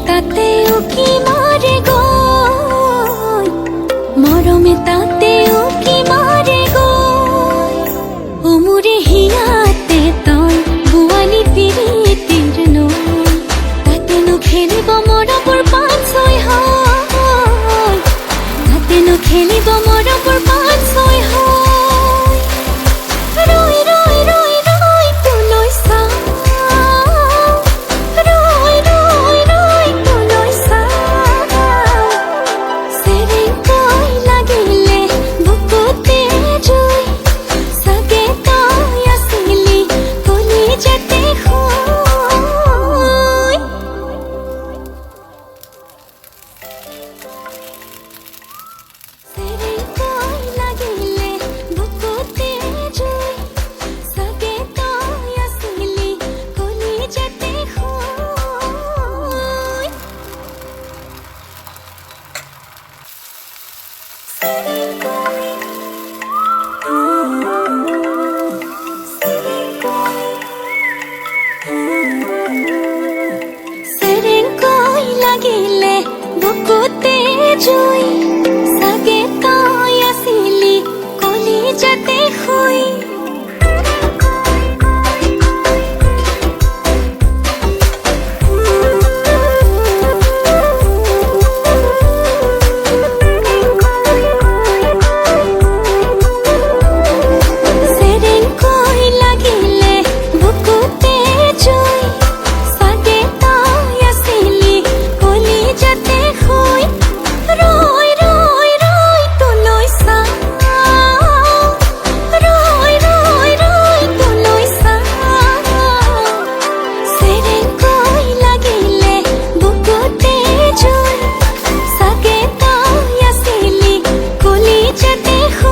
তাতে উকি মারে গো, মরমে তাতে উকি মারে গো। ওমুরে হিয়াতে তই বুয়ালি পিরিতির নই, তাতে নো খেলিব মরমর পাঁচ ছয় হয়, তাতে নো খেলিব মরমর পাঁচ ছয় হয়। রই রই রই রই তুলই চাও, রই রই রই তুলই চাও। সেরেঙ্কৈ লাগিলে বুকুতে জুই, চাগে তই আছিলি কলিজাতে শুই। সেরেঙ্কৈ লাগিলে বুকুতে জুই, চাগে তই আছিলি কলিজাতে শুই। সেরেঙ্কৈ লাগিলে বুকুতে জুই, চাগে তই আছিলি কলিজাতে শুই। সেরেঙ্কৈ লাগিলে বুকুতে জুই, চাগে তই আছিলি কলিজাতে শুই। ৰৈ ৰৈ ৰৈ তুলই চাও, ৰৈ ৰৈ ৰৈ তুলই চাও। সেৰেঙ্কৈ লাগিলে বুকুতে জুই, চাগে তই আছিলি কলিজাতে শুই।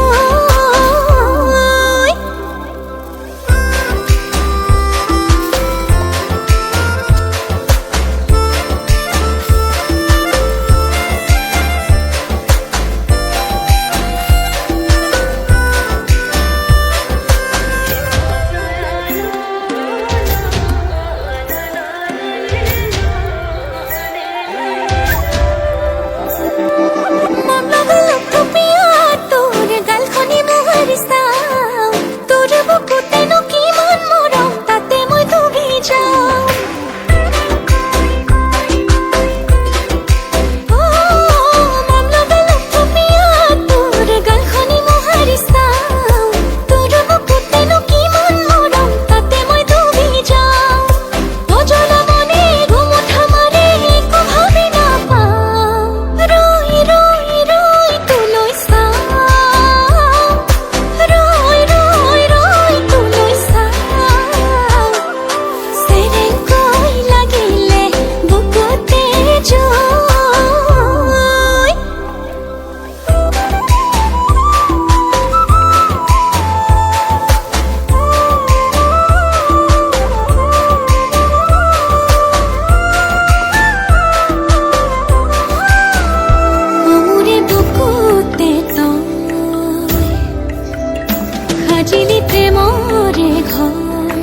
সাজিলি প্ৰেমৰে ঘৰ,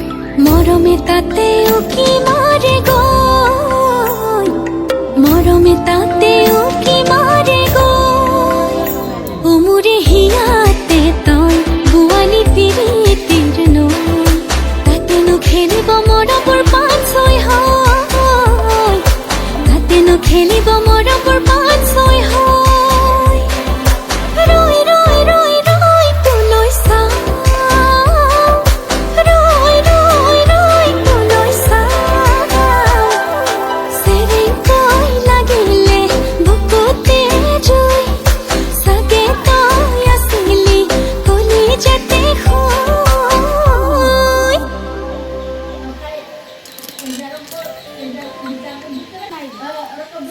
মৰমে তাতে উকি মাৰে গো, মৰমে তাতে উকি মাৰে গো। ওমুৰে হিয়াতে তই বুয়ালি পিৰিতিৰ নই, তাতে নো খেলিব মৰমৰ পাঁচ ছয় হয়, তাতে নো খেলিব মৰমৰ পাঁচ ছয় হয়। ৰৈ ৰৈ ৰৈ ৰৈ তুলই চাও, ৰৈ ৰৈ ৰৈ তুলই চাও। সেরেঙ্কৈ লাগিলে বুকুতে জুই, চাগে তই আছিলি কলিজাতে শুই।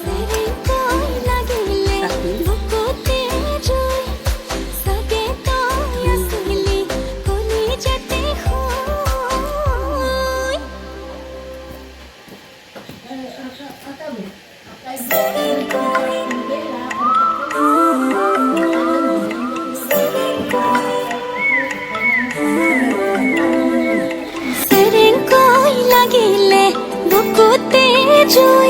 সেরেঙ্কৈ লাগিলে বুকুতে জুই, চাগে তই আছিলি কলিজাতে শুই। সেরেঙ্কৈ লাগিলে বুকুতে জুই,